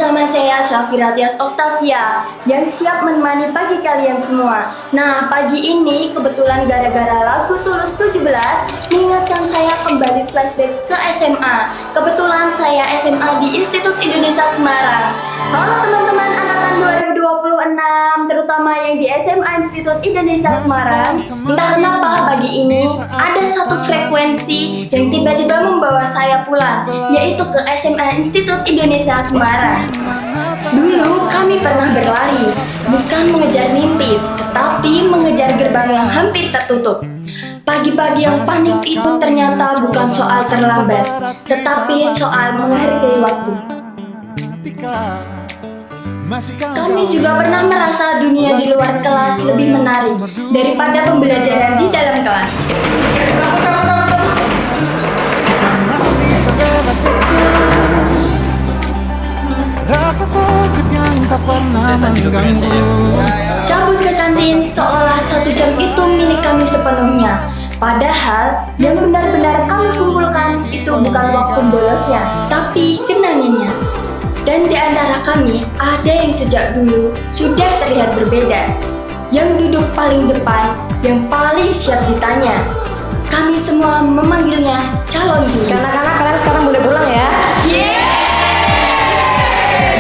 bersama saya Syafira Tias Octavia yang siap menemani pagi kalian semua. Nah, pagi ini kebetulan gara-gara lagu Tulus 17 mengingatkan saya kembali flashback ke SMA. Kebetulan saya SMA di Institut Indonesia Semarang. Halo teman-teman angkatan 2026, terutama yang di SMA Institut Indonesia Semarang. Entah kenapa pagi ini ada satu frekuensi yang tiba-tiba membawa saya pulang, yaitu ke SMA Institut Indonesia Semarang. Dulu kami pernah berlari, bukan mengejar mimpi, tetapi mengejar gerbang yang hampir tertutup. Pagi-pagi yang panik itu ternyata bukan soal terlambat, tetapi soal menghargai waktu. Kami juga pernah merasa dunia di luar kelas lebih menarik daripada pembelajaran di dalam kelas. Rasa takut yang tak pernah mengganggu. Cabut ke kantin seolah 1 jam itu milik kami sepenuhnya. Padahal yang benar-benar kami kumpulkan itu bukan waktu bolosnya, tapi kenangannya. Dan di antara kami ada yang sejak dulu sudah terlihat berbeda. Yang duduk paling depan, yang paling siap ditanya. Kami semua memanggilnya calon guru. Anak-anak kalian sekarang boleh pulang ya.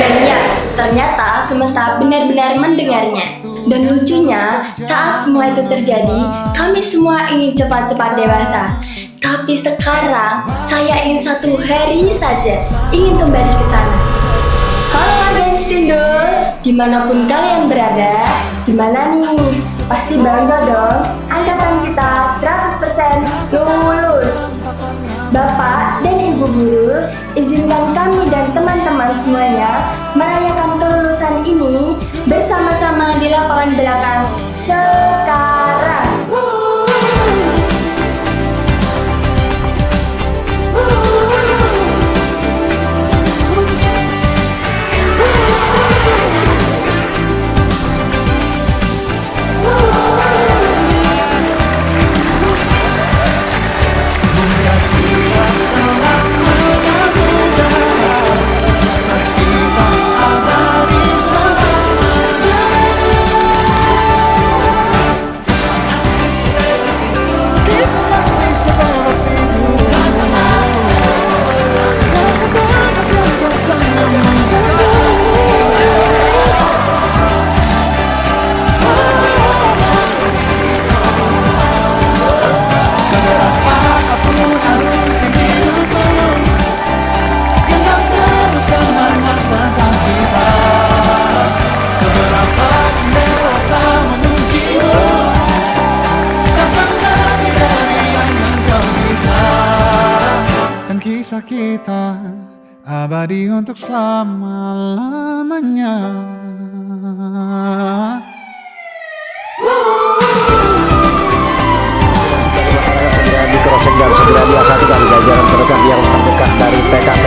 Dan ya, ternyata semesta benar-benar mendengarnya. Dan lucunya, saat semua itu terjadi, kami semua ingin cepat-cepat dewasa. Tapi sekarang, saya ingin 1 hari saja ingin kembali ke sana. Halo agen Sindul, dimanapun kalian berada, gimana nih? Pasti bangga dong, angkatan kita 100% lulus. Bapak dan Ibu Guru, izinkan kami dan teman-teman semuanya merayakan kelulusan ini bersama-sama di lapangan belakang sekarang. Kisah kita abadi untuk selama-lamanya. Segera di-crossing dan segera diasatikan jajaran terdekat yang terdekat dari TKP.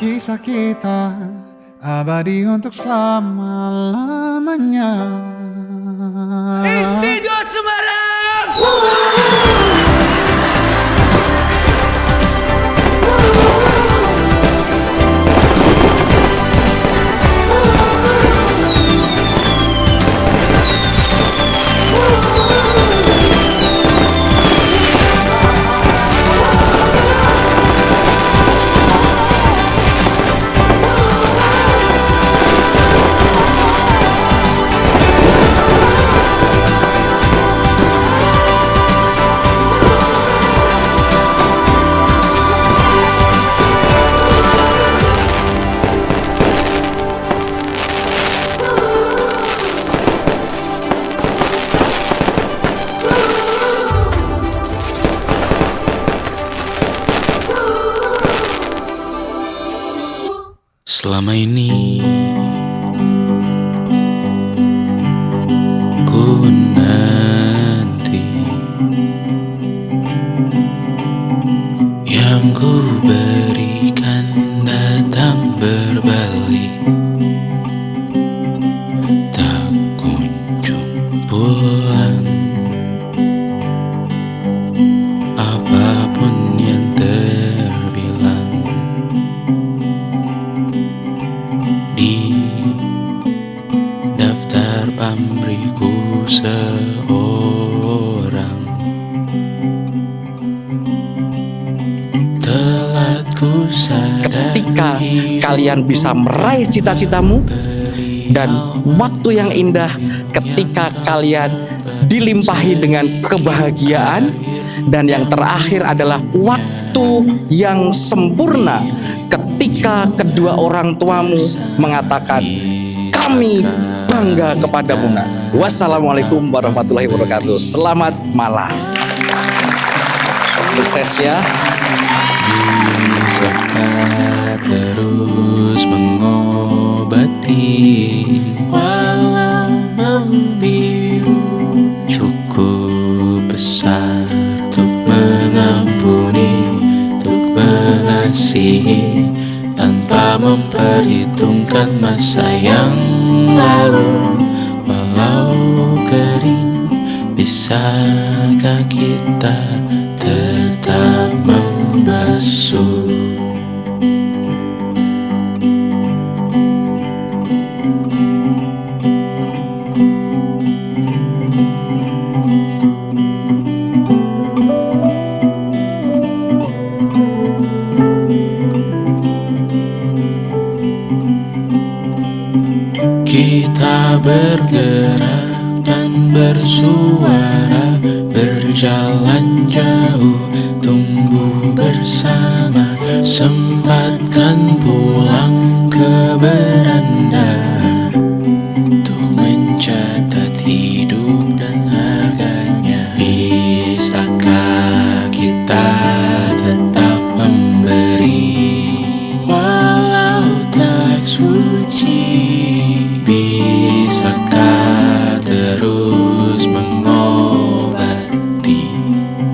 Kisah kita abadi untuk selama-lamanya. Studio Semarang. Selama ini ku nanti yang ku berikan datang berbalik, tak kunjung pulang. Apapun yang terbilang di daftar pamrihku seorang, telah ku sadari ketika kalian bisa meraih cita-citamu, dan waktu yang indah ketika kalian dilimpahi dengan kebahagiaan, dan yang terakhir adalah waktu yang sempurna ketika kedua orang tuamu mengatakan kami bangga kepadamu nak. Wassalamualaikum warahmatullahi wabarakatuh. Selamat malam. Sukses ya. Bisakah terus mengobati walau membiru, cukup besar untuk mengampuni, untuk mengasihi, tanpa memperhitungkan masa yang lalu. Walau kering, bisakah kita tetap membasuh? Kita bergerak dan bersuara, berjalan jauh, tumbuh bersama, sempatkan pulang ke beranda untuk mencatat hidup dan harganya. Bisakah kita tetap memberi walau tak suci? Bisakah terus mengobati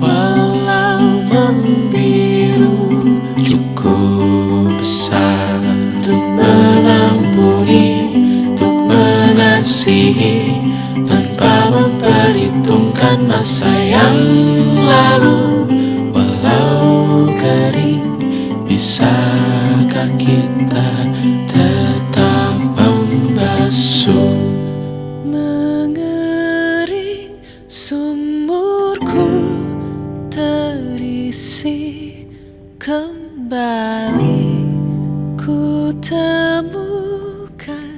walau membiru, cukup besar untuk mengampuni, untuk mengasihi, tanpa memperhitungkan masa yang lalu. Walau kering, bisakah kita tetap membasuh? Mengering sumurku terisi kembali, ku temukan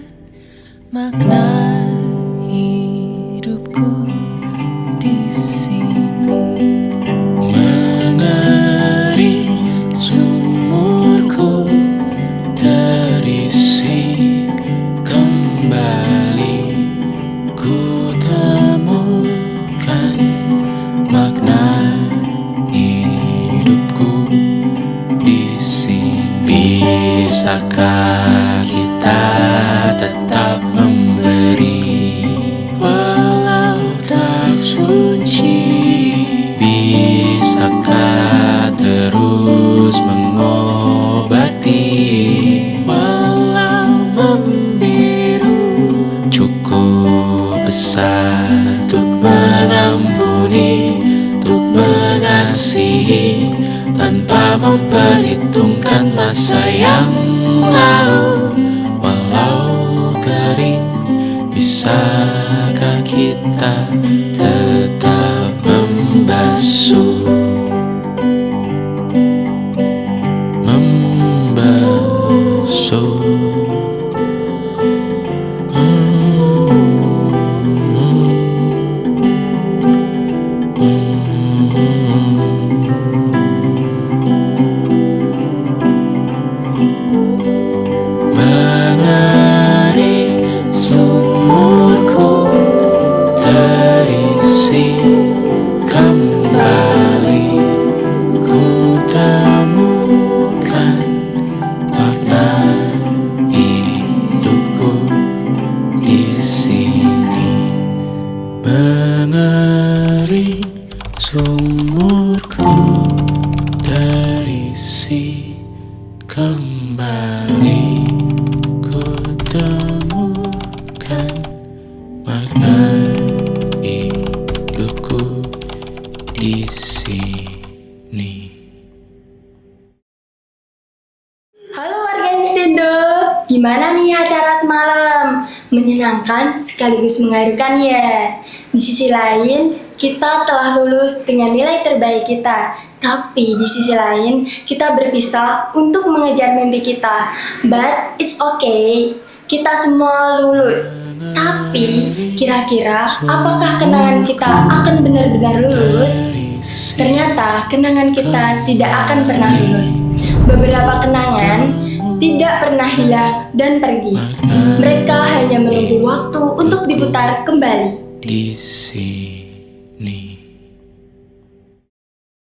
makna hidupku di sini. Mengering sumurku terisi kembali, ku temukan makna hidupku di sini. Bisakah kita tetap memberi walau tak suci? Bisakah terus mengobati walau membiru, cukup besar untuk mengampuni, untuk mengasihi, tanpa memperhitungkan masa yang lalu. Walau kering, bisakah kita tetap membasuh? Membasuh. Mengering sumurku terisi kembali, gimana nih acara semalam? Menyenangkan sekaligus mengharukan ya. Di sisi lain, kita telah lulus dengan nilai terbaik kita. Tapi di sisi lain, kita berpisah untuk mengejar mimpi kita. But it's okay, kita semua lulus. Tapi kira-kira apakah kenangan kita akan benar-benar lulus? Ternyata kenangan kita tidak akan pernah lulus. Beberapa kenangan tidak pernah hilang dan pergi. Mereka hanya menunggu waktu untuk diputar kembali. di sini.